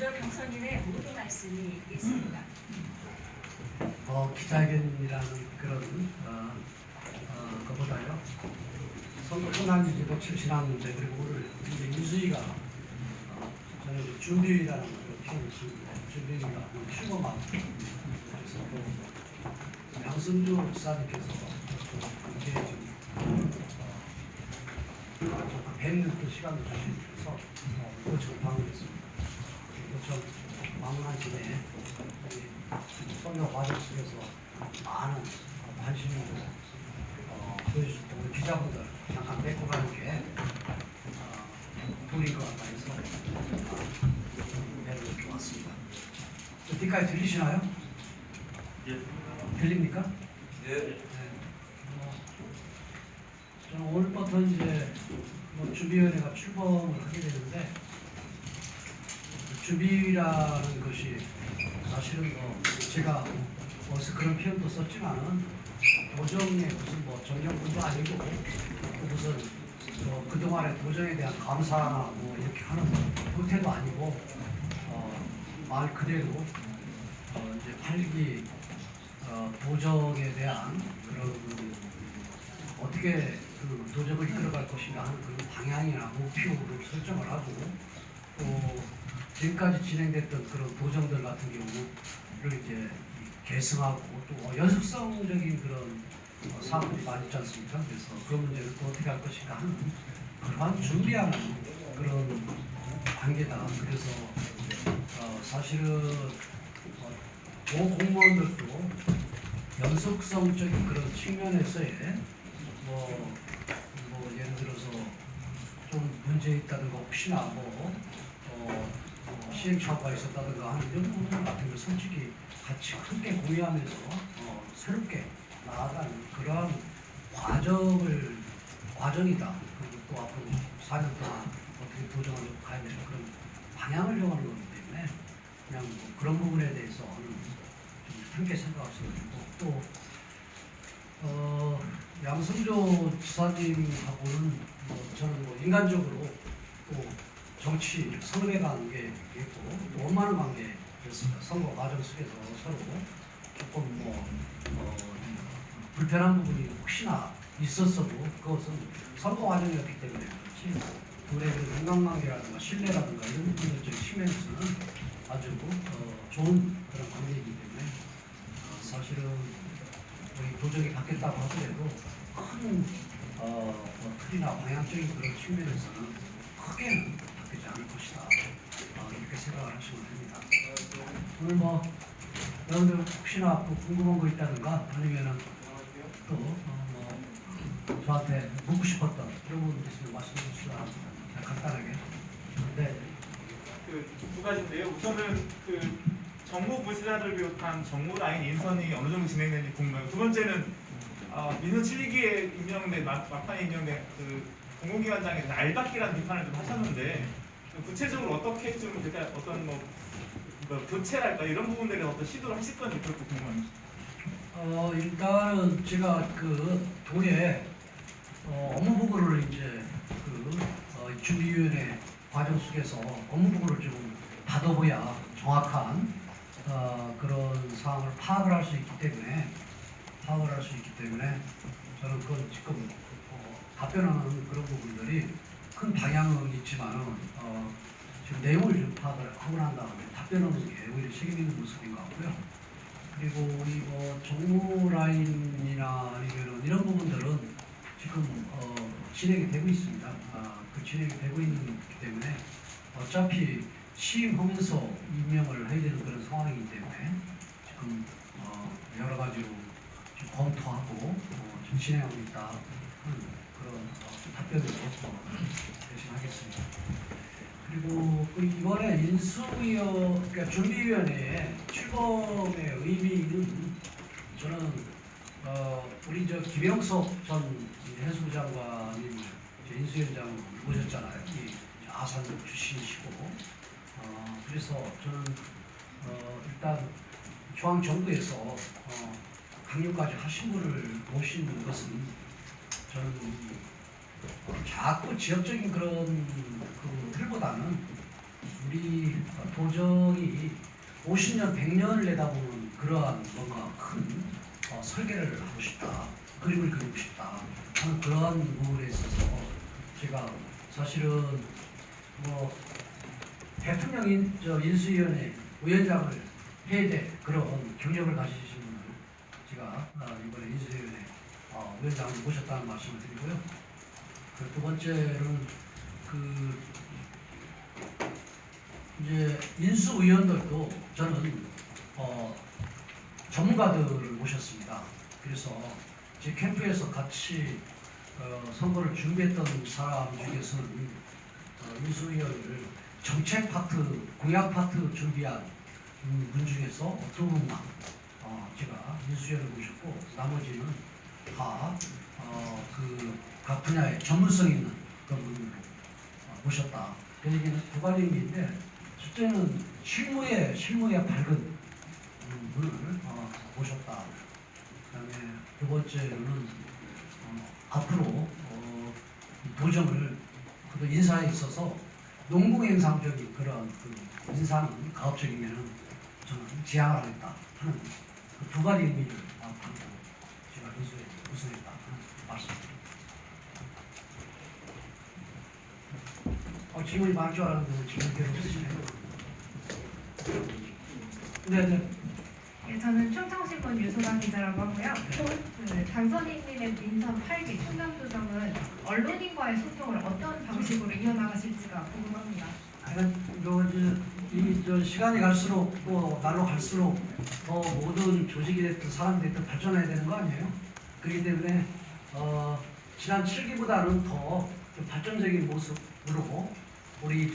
먼저 경선인의 모두 말씀이 있습니다. 기자회견이라는 그런 것보다요. 선거 끝난 지 며칠 지났는데 그리고 오늘 이제 인수위가 저는 이제 준비위라는 걸 표현을 씁니다. 준비위가 출범하고 그래서 또 양승주 지사님께서 이렇게 좀 뵙는 또 시간을 주시면서 요청 방문했습니다. 요청 방문한 김에 선거 과정 속에서 많은 관심을 보여주셨던 우리 기자분들 잠깐 뵙고 가는 게 도리인 것 같다 해서 이렇게 왔습니다. 뒷까지 들리시나요? 예. 들립니까? 네. 저는 오늘부터 이제 주비위원회가 출범을 하게 되는데 주비라는 것이 사실은 제가 어디서 그런 표현도 썼지만은 도정의 무슨 정령군도 아니고 무슨 그동안의 도정에 대한 감사나 이렇게 하는 형태도 아니고 말 그대로 이제 8기 도정에 대한 그런 어떻게 그 도정을 이끌어갈 것인가 하는 그런 방향이나 목표를 설정을 하고 또 지금까지 진행됐던 그런 도정들 같은 경우를 이제 계승하고 또 연속성적인 그런 사업들이 많이 있지 않습니까? 그래서 그 문제를 또 어떻게 할 것인가 하는 그러한 준비하는 그런 단계다. 그래서 사실은 공무원들도 연속성적인 그런 측면에서의 예를 들어서 좀 문제 있다든가 혹시나 시행착오가 있었다든가 하는 이런 부분 같은 걸 솔직히 같이 함께 공유하면서 새롭게 나아가는 그러한 과정이다. 그리고 또 앞으로 4년 동안 어떻게 도정을 가야 되는 그런 방향을 정하는 거기 때문에 그냥 그런 부분에 대해서는 좀 함께 생각할 수 있고 또 양승조 지사님하고는 저는 인간적으로 또 정치 선후배 관계에 있고 또 원만한 관계였습니다. 선거 과정 속에서 서로 조금 불편한 부분이 혹시나 있었어도 그것은 선거 과정이었기 때문에 그렇지 둘의 그 인간관계라든가 신뢰라든가 이런 부분들적인 측면에서는 아주 좋은 그런 관계이기 때문에 사실은 우리 도정이 바뀌었다고 하더라도 큰 틀이나 방향적인 그런 측면에서는 크게는 바뀌지 않을 것이다. 이렇게 생각을 하시면 됩니다. 오늘 여러분들 혹시나 또 궁금한 거 있다든가 아니면은 또 저한테 묻고 싶었던 이런 부분 있으면 말씀해 주시라 간단하게. 네. 두 가지인데요. 우선은 정무 부시자를 비롯한 정무 라인 인선이 어느 정도 진행되는지 궁금해요. 두 번째는 민선 7기에 임명된 막판에 임명된 공공기관장의 알박기라는 비판을 좀 하셨는데 구체적으로 어떻게 좀 어떤 교체랄까 이런 부분들에 어떤 시도를 하실 건지 그렇게 궁금합니다. 일단은 제가 도에 업무 보고를 이제 준비위원회 과정 속에서 업무 보고를 좀 받아봐야 정확한 그런 사항을 파악을 할 수 있기 때문에 저는 그건 지금 답변하는 그런 부분들이 큰 방향은 있지만은 지금 내용을 좀 파악을 하고 난 다음에 답변하는 게 오히려 책임 있는 모습인 것 같고요. 그리고 우리 정무 라인이나 아니면 이런 부분들은 지금 진행이 되고 있습니다. 그 진행이 되고 있기 때문에 어차피 취임하면서 임명을 해야 되는 그런 상황이기 때문에 지금 여러 가지로 좀 검토하고 좀 진행하고 있다 하는 그런 답변을 대신하겠습니다. 그리고 이번에 그러니까 준비위원회의 출범의 의미는 저는 우리 김영석 전 해수부 장관님 인수위원장 모셨잖아요. 아산 출신이시고 그래서 저는 일단 중앙정부에서 강요까지 하신 분을 모시는 것은 저는 자꾸 지역적인 그런 틀보다는 우리 도정이 50년, 100년을 내다보는 그러한 뭔가 큰 설계를 하고 싶다, 그림을 그리고 싶다 하는 그러한 부분에 있어서 제가 사실은 뭐 대통령 인수위원회 위원장을 해야 될 그런 경력을 가지신 분을 제가 이번에 인수위원회 위원장을 모셨다는 말씀을 드리고요. 그 두 번째로는 그 이제 인수위원들도 저는 전문가들을 모셨습니다. 그래서 제 캠프에서 같이 선거를 준비했던 사람 중에서는 인수위원을 정책 파트, 공약 파트 준비한 분 중에서 두 분만 제가 인수위원을 모셨고 나머지는 다 각 분야의 전문성 있는 그런 분으로 모셨다. 그 얘기는 두 가지 의미인데 첫째는 실무에 밝은 분을 모셨다. 그다음에 두 번째는 앞으로 도정을 그 인사에 있어서 농공행상적인 그런 그 인사는 가급적이면 저는 지향을 하겠다 하는 그 두 가지 의미를 담고 제가 우선했다 하는 말씀입니다. 질문이 많을 줄 알았는데 질문 계속 쓰시네요. 네네. 예, 저는 충청신문 유소당 기자라고 하고요. 그 당선인님의 민선 8기 충남도정은 언론인과의 소통을 어떤 방식으로 이어나가실지가 궁금합니다. 이 시간이 갈수록 또 날로 갈수록 더 모든 조직이 됐든 사람이 됐든 발전해야 되는 거 아니에요? 그렇기 때문에 지난 7기보다는 더 좀 발전적인 모습으로 우리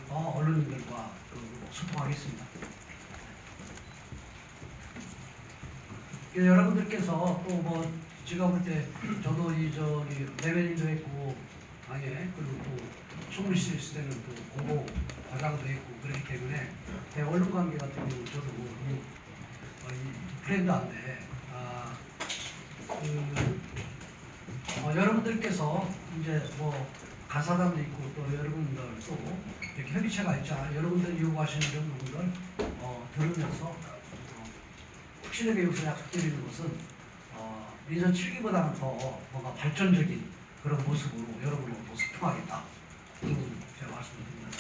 언론인들과 소통하겠습니다. 여러분들께서 또 뭐 제가 볼 때 저도 레벨링도 했고 그리고 또 총무실 있을 때는 또 공보 과장도 했고 그렇기 때문에 언론 관계 같은 경우 저도 이 프렌드한테 여러분들께서 이제 뭐 가사단도 있고 또 여러분들 또 이렇게 협의체가 있잖아요. 여러분들 요구하시는 이런 부분들 들으면서 확실하게 여기서 약속드리는 것은 민선 7기보다는 더 뭔가 발전적인 그런 모습으로 여러분하고 또 소통하겠다. 이건 제가 말씀드립니다.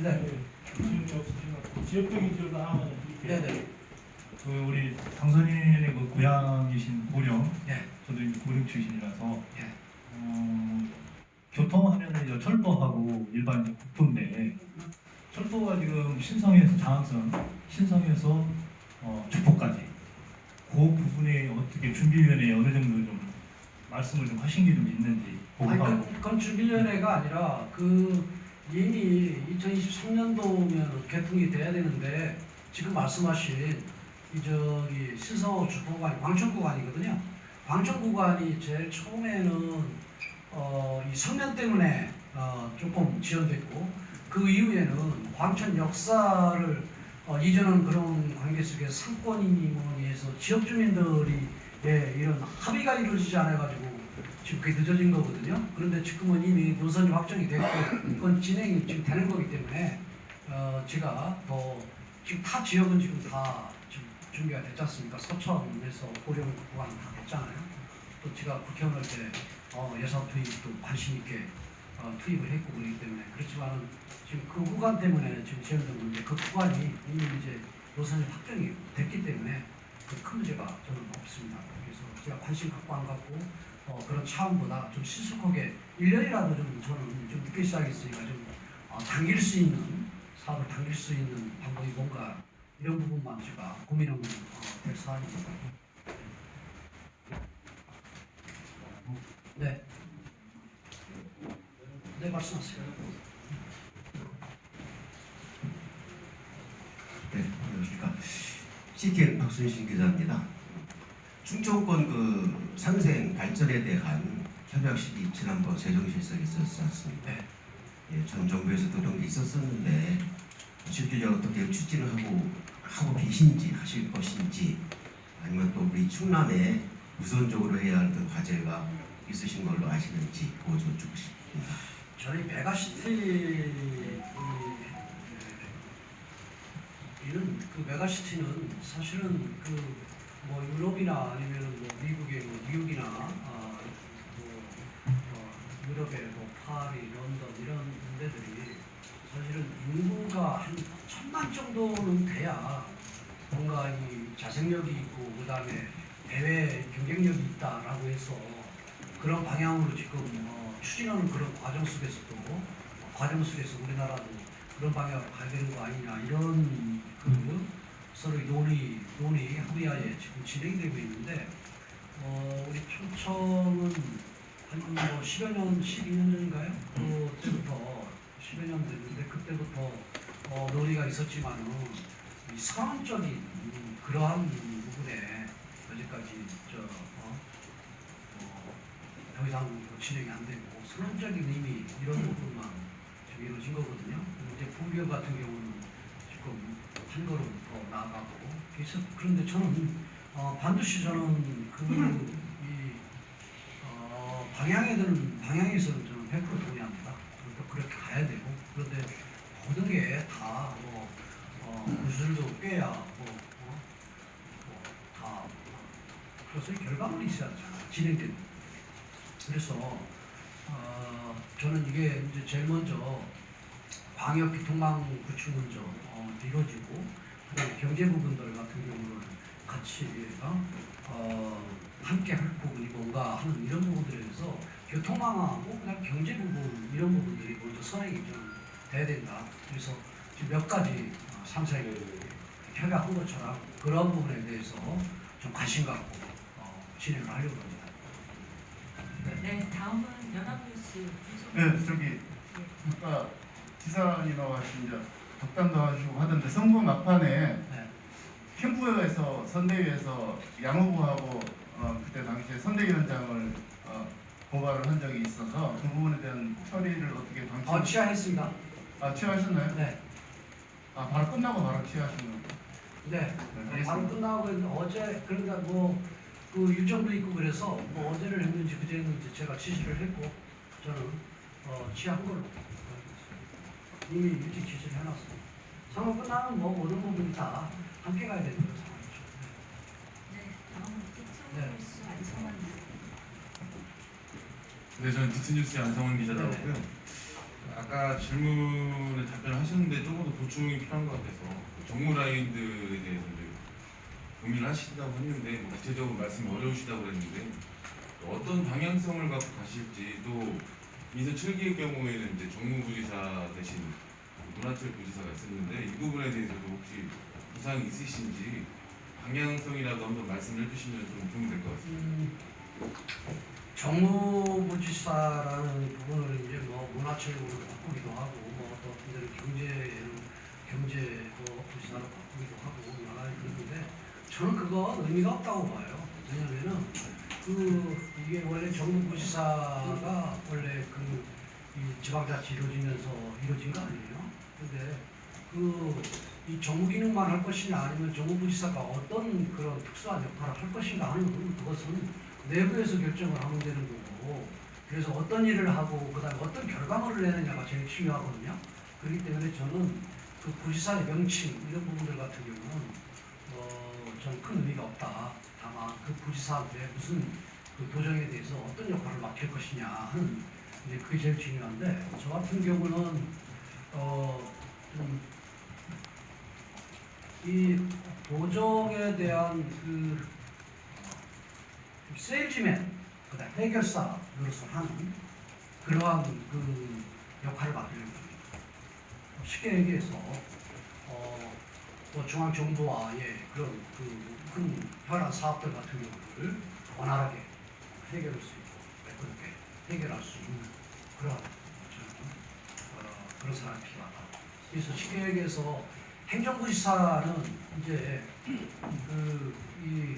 네. 지역적인 지역도 하나만 네네. 그 우리 당선인의 그 고향이신 고령, 네. 저도 이제 고령 출신이라서 네. 교통하면은 이제 철도하고 일반 이제 국도인데 철도가 지금 신성에서 장항선, 신성에서 주포까지 그 부분에 어떻게 준비위원회에 어느 정도 좀 말씀을 좀 하신 게 좀 있는지 보고하고. 그건 준비위원회가 아니라 이미 2023년도면 개통이 돼야 되는데 지금 말씀하신 신성호 주포구간이 광천구간이거든요. 광천구간이 제일 처음에는 이 성면 때문에 조금 지연됐고 그 이후에는 광천 역사를 이전한 그런 관계 속에 상권이니 뭐니 해서 지역 주민들이 이런 합의가 이루어지지 않아가지고 지금 그게 늦어진 거거든요. 그런데 지금은 이미 노선이 확정이 됐고 그건 진행이 지금 되는 거기 때문에 제가 지금 타 지역은 지금 다 지금 준비가 됐지 않습니까? 서천에서 고령 구간 다 됐잖아요. 또 제가 국회의원 할 때 예산 투입도 관심 있게 투입을 했고 그렇기 때문에 그렇지만은 지금 그 구간 때문에 지금 지연된 건데 그 구간이 이미 이제 노선이 확정이 됐기 때문에 큰 문제가 저는 없습니다. 그래서 제가 관심 갖고 안 갖고 그런 차원보다 좀 신속하게 1년이라도 좀 저는 좀 늦게 시작했으니까 좀 당길 수 있는 사업을 당길 수 있는 방법이 뭔가 이런 부분만 제가 고민하면 될 사안입니다. 네. 네, 말씀하세요. 네, 안녕하십니까. CTN 박순신 기자입니다. 충청권 그 상생 발전에 대한 협약식이 지난번 세종실석에 있었지 않습니까? 네. 예, 전 정부에서도 그런 게 있었었는데 실질적으로 어떻게 추진을 하고 계신지 하실 것인지 아니면 또 우리 충남에 우선적으로 해야 할 어떤 과제가 있으신 걸로 아시는지 보여주고 싶습니다. 저희 메가시티 이런 그 메가시티는 사실은 그 뭐 유럽이나 아니면 뭐 미국의 뭐 뉴욕이나 유럽의 뭐 파리, 런던 이런 데들이 사실은 인구가 한 1,000만 정도는 돼야 뭔가 이 자생력이 있고 그다음에 대외 경쟁력이 있다라고 해서 그런 방향으로 지금 추진하는 그런 과정 속에서 우리나라도 그런 방향으로 가야 되는 거 아니냐 이런 그 서로 논의 합의하에 지금 진행이 되고 있는데 우리 충청은 한 뭐 10여 년, 12년 전인가요? 그때부터 10여 년 됐는데 그때부터 논의가 있었지만은 이 선언적인 그러한 부분에 여기까지 더 이상 진행이 안 되고 선언적인 의미 이런 부분만 지금 이루어진 거거든요. 이제 풍경 같은 경우는 지금 한 걸음 더 나아가고 그런데 저는 반드시 저는 방향에서는 저는 100% 동의합니다. 그러니까 그렇게 가야 되고 그런데 모든 게 다 구슬도 꿰야 다 그래서 결과물이 있어야 하잖아요. 진행되는. 그래서 저는 이게 이제 제일 먼저 광역 교통망 구축 먼저 이루어지고 그다음에 경제 부분들 같은 경우는 같이 함께 할 부분이 뭔가 하는 이런 부분들에 대해서 교통망하고 그다음 경제 부분 이런 부분들이 먼저 선행이 좀 돼야 된다. 그래서 지금 몇 가지 상세히 협약한 것처럼 그런 부분에 대해서 좀 관심 갖고 진행을 하려고 합니다. 네, 다음은 연합뉴스 네, 저기 아까 지사님 나와서 이제 덕담도 하시고 하던데 선거 막판에 네. 캠프에서 선대위에서 양호부하고 그때 당시에 선대위원장을 고발을 한 적이 있어서 그 부분에 대한 처리를 어떻게 방치? 취하했습니다. 취하셨나요? 네. 바로 끝나고 바로 취하신 거예요? 네. 네, 바로 끝나고 어제 그러니까 뭐 그 일정도 있고 그래서 뭐 어제를 했는지 그제는 이제 제가 지시를 했고 저는 취한 걸로 이미 일찍 지시를 해놨습니다. 선거 끝나면 뭐 모든 부분이 다 함께 가야 되는 그런 상황이죠. 네, 다음은 디트뉴스 안성환 기자. 네, 저는 디트뉴스 안성원 기자라고 하고요. 아까 질문에 답변을 하셨는데 조금 더 보충이 필요한 것 같아서 정무 라인들에 대해서 이제 고민을 하시다고 했는데 뭐 구체적으로 말씀이 어려우시다고 했는데 어떤 방향성을 갖고 가실지 또 민선 7기의 경우에는 이제 정무부지사 대신 문화철 부지사가 있었는데 이 부분에 대해서도 혹시 구상이 있으신지 방향성이라도 한번 말씀을 해주시면 좀 도움이 될 것 같습니다. 정무부지사라는 부분을 이제 뭐 문화체육으로 바꾸기도 하고 뭐 또 어떤 데는 경제 부지사로 바꾸기도 하고 여러 가지 그러는데 저는 그거 의미가 없다고 봐요. 왜냐면은 이게 원래 정무부지사가 원래 이 지방자치 이루어지면서 이루어진 거 아니에요? 근데 이 정무기능만 할 것이냐 아니면 정무부지사가 어떤 그런 특수한 역할을 할 것인가 하는 그것은 내부에서 결정을 하면 되는 거고 그래서 어떤 일을 하고 그다음에 어떤 결과물을 내느냐가 제일 중요하거든요. 그렇기 때문에 저는 그 부지사의 명칭 이런 부분들 같은 경우는 저는 큰 의미가 없다. 다만 그 부지사한테 무슨 그 도정에 대해서 어떤 역할을 맡길 것이냐 하는 이제 그게 제일 중요한데 저 같은 경우는 좀 이 도정에 대한 그 세일즈맨, 그다음 해결사로서 하는 그러한 그 역할을 맡으려고 합니다. 쉽게 얘기해서 또 중앙정부와의 그런 큰 현안 사업들 같은 경우를 원활하게 해결할 수 있고 그렇게 해결할 수 있는 그런 그런 사람이 필요하다. 그래서 쉽게 얘기해서 행정부지사는 이제 이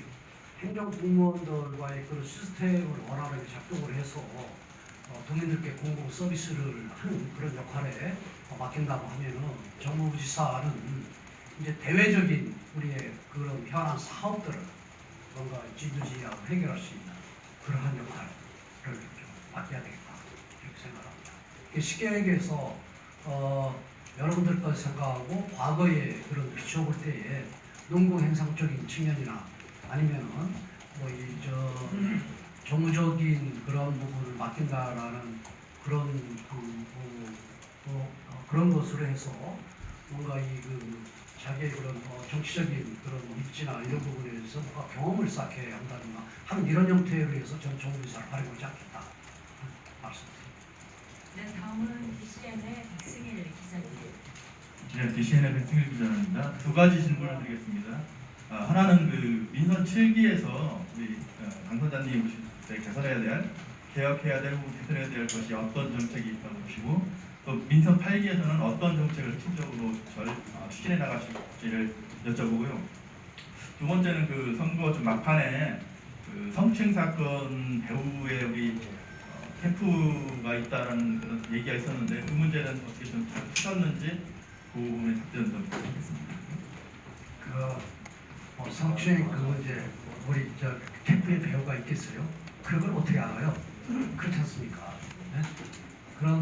행정공무원들과의 그런 시스템을 원활하게 작동을 해서 국민들께 공공 서비스를 하는 그런 역할에 맡긴다고 하면은 정무부지사는 이제 대외적인 우리의 그런 현안 사업들을 뭔가 진두지휘하고 해결할 수 있는 그러한 역할을 좀 맡겨야 되겠다 이렇게 생각합니다. 쉽게 얘기해서 여러분들 것 생각하고 과거에 그런 비춰볼 때에 농공행상적인 측면이나 아니면은 뭐이저 정무적인 그런 부분을 맡긴다라는 그런 그런 것으로 해서 뭔가 자기의 그런 정치적인 그런 입지나 이런 부분에 대해서 뭔가 경험을 쌓게 한다든가 하는 이런 형태로 해서 전 정부이사를 활용하지 않겠다 말씀드립니다. 네, 다음은 DCN의 박승일 기자님. 네, DCN의 백승일 기자입니다. 두 가지 질문을 드리겠습니다. 하나는 그 민선 7기에서 우리 당선자님 오실 때 개선해야 될, 개혁해야 될, 개선해야 될 것이 어떤 정책이 있다고 보시고, 또 민선 8기에서는 어떤 정책을 핵심적으로 추진해 나가실지를 여쭤보고요. 두 번째는 그 선거 좀 막판에 그 성추행 사건 배후에 우리 캠프가 있다라는 그런 얘기가 있었는데 그 문제는 어떻게 좀 잘 풀었는지 그 부분에 답변 좀 부탁드리겠습니다. 성추행 그 문제 우리 캠프에 배우가 있겠어요? 그걸 어떻게 알아요? 그렇지 않습니까? 네? 그런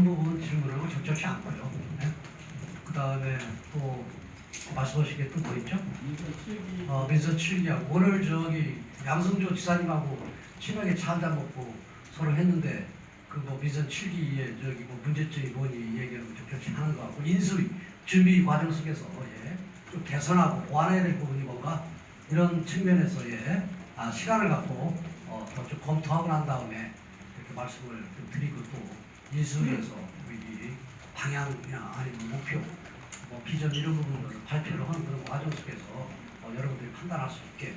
부분 질문을 적절치 않고요. 네? 그 다음에 또 말씀하신 게 또 뭐 있죠? 민선 7기하고 오늘 양승조 지사님하고 친하게 차 한잔 먹고 서로 했는데 민선 7기에 문제점이 뭐니 얘기하는 적절치 않은 거 같고 인수 준비 과정 속에서 좀 개선하고 보완해야 될 부분이 뭔가 이런 측면에서 시간을 갖고 더 좀 검토하고 난 다음에 이렇게 말씀을 좀 드리고 또 인수위에서 이 방향이나 아니면 목표, 비전 이런 부분들을 발표를 하는 그런 과정 속에서 여러분들이 판단할 수 있게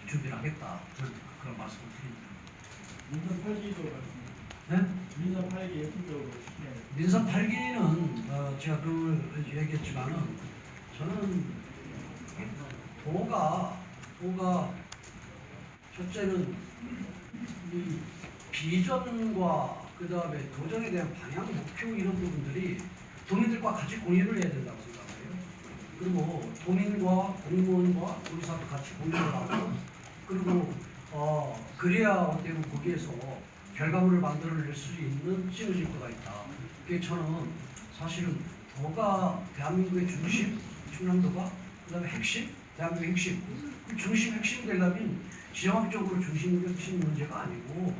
준비를 하겠다 그런 말씀을 드립니다. 민선 8기도 같습니다. 네? 민선 8기 핵심적으로 민선 8기는 제가 늘 얘기했지만은 저는 도가 첫째는 이 비전과 그 다음에 도전에 대한 방향, 목표 이런 부분들이 도민들과 같이 공유를 해야 된다고 생각해요. 그리고 도민과 공무원과 의사도 같이 공유를 하고 그리고 그래야 어떻게 보면 거기에서 결과물을 만들어낼 수 있는 시너지가 있다. 그게 저는 사실은 도가 대한민국의 중심, 충남도가 그 다음에 핵심, 대한민국의 핵심, 핵심이 되려면 지역적으로 중심이 핵심 문제가 아니고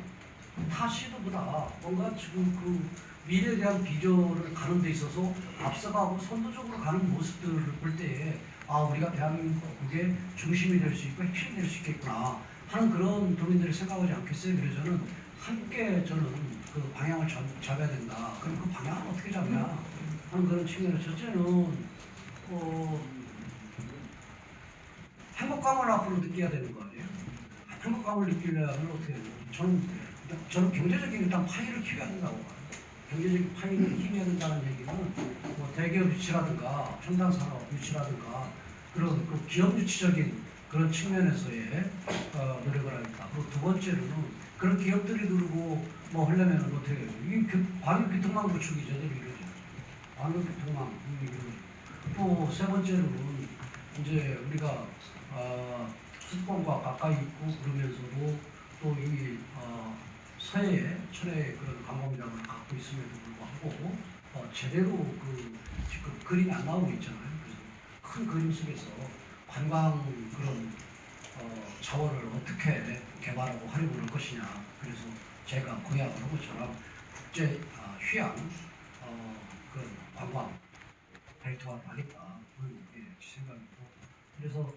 타 시도보다 뭔가 지금 그 미래에 대한 비전을 가는 데 있어서 앞서가고 선도적으로 가는 모습들을 볼 때에 우리가 대한민국의 중심이 될 수 있고 핵심이 될 수 있겠구나 하는 그런 도민들이 생각하지 않겠어요? 그래서 저는 함께 그 방향을 잡아야 된다. 그럼 그 방향을 어떻게 잡냐 하는 그런 측면에서 첫째는 행복감을 앞으로 느껴야 되는 거 아니에요? 행복감을 느끼려면 어떻게 해야 돼요? 저는 경제적인 일단 파이를 키워야 된다고 봐요. 경제적인 파이를 키워야 된다는 얘기는 대기업 유치라든가 첨단산업 유치라든가 그런 그 기업 유치적인 그런 측면에서의 노력을 하겠다. 그리고 두 번째로는 그런 기업들이 누르고 하려면 어떻게 해요? 이게 광역교통망 구축이 제대로 이루어져요. 광역교통망 또 세 번째로는 이제 우리가 수도권과 가까이 있고 그러면서도 또 이 서해에 천혜의 그런 관광장을 갖고 있음에도 불구하고 제대로 지금 그림이 안 나오고 있잖아요. 그래서 큰 그림 속에서 관광 그런 자원을 어떻게 개발하고 활용을 할 것이냐. 그래서 제가 고향을 한 것처럼 국제 휴양 그런 관광 벨트화를 하겠다 그런 생각이고 그래서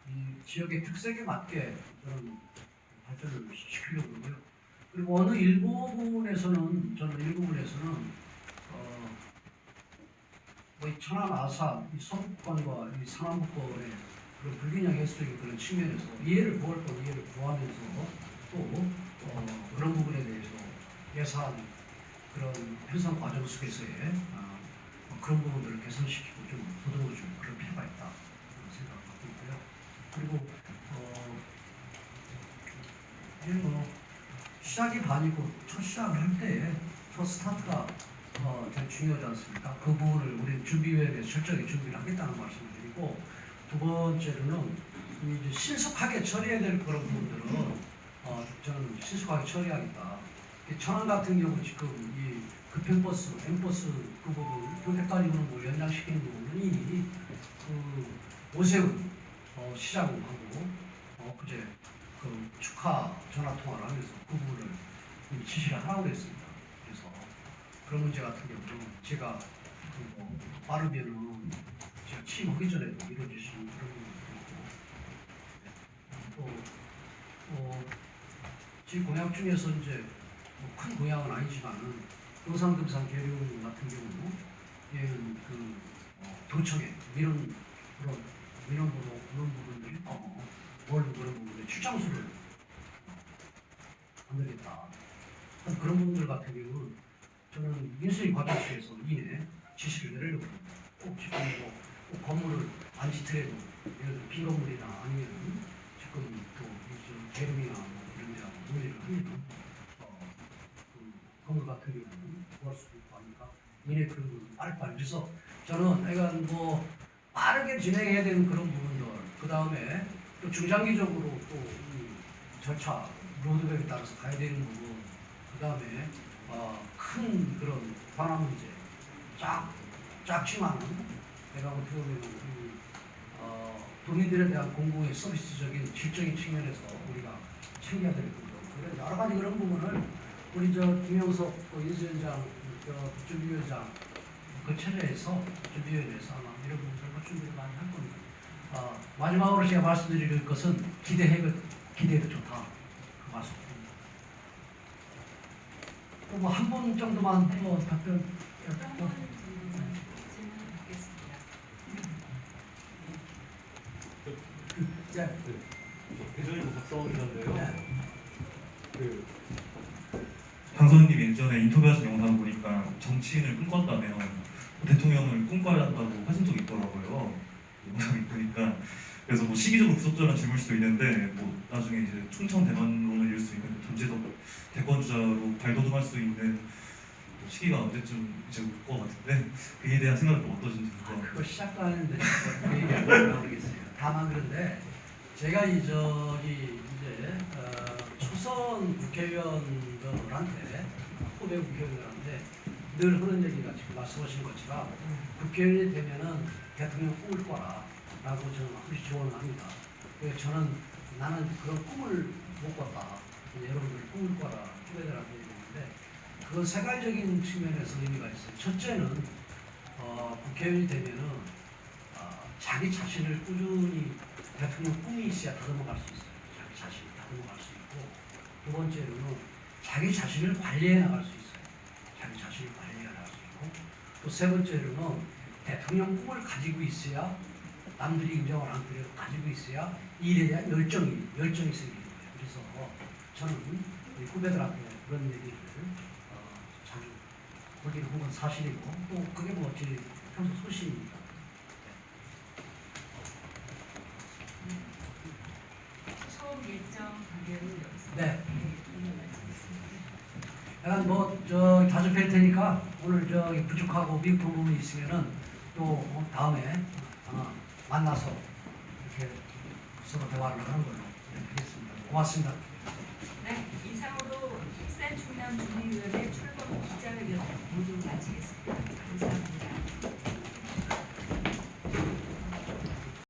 이 지역의 특색에 맞게 저는 발전을 시키려고 하고요. 그리고 어느 일부분에서는 이 천안 아산, 이 서북권과 이 상남북권의 그런 불균형 해소적인 그런 측면에서 이해를 구하면서 또 그런 부분에 대해서 예산 그런 편성 과정 속에서의 그런 부분들을 개선시키고 좀 보듬어주는 그런 필요가 있다 생각을 갖고 있고요. 그리고 시작이 반이고 첫 시작을 할 때 첫 스타트가 제일 중요하지 않습니까? 그 부분을 우리 준비위원회에서 철저하게 준비를 하겠다는 말씀을 드리고 두 번째로는 이제 신속하게 처리해야 될 그런 부분들은 저는 신속하게 처리하겠다. 천안 같은 경우 지금 이 급행버스, M버스 그 부분, 그때까지는 뭐 연장시키는 부분이 그 오세훈 시장하고 그제 그 축하 전화 통화를 하면서 그 부분을 지시를 하라고 그랬습니다. 그래서 그런 문제 같은 경우는 제가 그뭐 빠르면은 제가 취임하기 전에도 이루어질 수 있는 그런 부분도 있고 제 공약 중에서 이제 큰 공약은 아니지만은 영상금산 계룡 같은 경우 얘는 그 도청에 민원으로 그런 부분들이 원로 그런 부분에 출장수를 만들겠다. 그런 부분들 같은 경우는 저는 민수위 과정에서 이내 지시를 내리려고 합니다. 꼭 지금 꼭 건물을 안 짓더라도 예를 들어 빈 건물이나 아니면 지금 또 계룡이나 이런 데하고 논의를 하면 건물 같은 경우는 구할 수도 있고 하니까 이내 그런 부분 빨리빨리 그래서 저는 약간 뭐 빠르게 진행해야 되는 그런 부분들 그 다음에 또 중장기적으로 또 이 절차 로드맵에 따라서 가야 되는 부분 그 다음에 큰 그런 관할 문제 작지만은 내가 어떻게 보면 도민들에 대한 공공의 서비스적인 질적인 측면에서 우리가 챙겨야 될 부분 그런 여러 가지 그런 부분을 우리 김영석 인수위원장 준비위원장 그 체제에서 준비위원회에서 아마 이런 부분들과 준비를 많이 할 겁니다. 마지막으로 제가 말씀드릴 것은 기대해도 좋다 그 말씀입니다. 뭐 한 번 정도만 또 답변. 대전이 박사원 기자인데요. 당선인님 예전에 인터뷰하신 영상 보니까 정치인을 꿈꿨다며 대통령을 꿈꿔야 한다고 하신 적이 있더라고요. 영상이 보니까 그래서 뭐 시기적으로 부적절한 질문일 수도 있는데 뭐 나중에 이제 충청 대만론을 이룰 수 있는 전제적 대권주자로 발돋움할 수 있는 시기가 언제쯤 이제 올 것 같은데 그에 대한 생각은 또 어떠신지 그거 시작도 안 했는데 그 얘기 안 모르겠어요. 다만 그런데 제가 이제 초선 국회의원들한테 후배 국회의원들한테 늘 하는 얘기가 지금 말씀하신 것처럼 국회의원이 되면은 대통령 꿈을 꿔라라고 저는 항상 조언을 합니다. 그래서 나는 그런 꿈을 못 꿨다. 여러분들 꿈을 꿔라 후배들한테 얘기하는데 그건 생활적인 측면에서 의미가 있어요. 첫째는 국회의원이 되면은 자기 자신을 꾸준히 대통령 꿈이 있어야 다듬어갈 수 있어요. 자기 자신을 다듬어갈 수 있고 두 번째로는 자기 자신을 관리해 나갈 수 있어요. 자기 자신을 관리해 나갈 수 있고 또 세 번째로는 대통령 꿈을 가지고 있어야 남들이 인정을 안 그래도 가지고 있어야 일에 대한 열정이 생기는 거예요. 그래서 저는 우리 후배들한테 그런 얘기를 자주 거기는 한건 사실이고 또 그게 뭐 제 평소 소신입니다. 처음 일정 관계로 여기서 네. 오늘 말씀드렸습니다. 약간 자주 뵐 테니까 오늘 부족하고 미흡한 부분이 있으면은 또 다음에 만나서 이렇게 서로 대화를 하는 걸로 하겠습니다. 고맙습니다. 네, 이상으로 힙센 충남 준비위원회 출범 기자회견 모두 마치겠습니다. 감사합니다.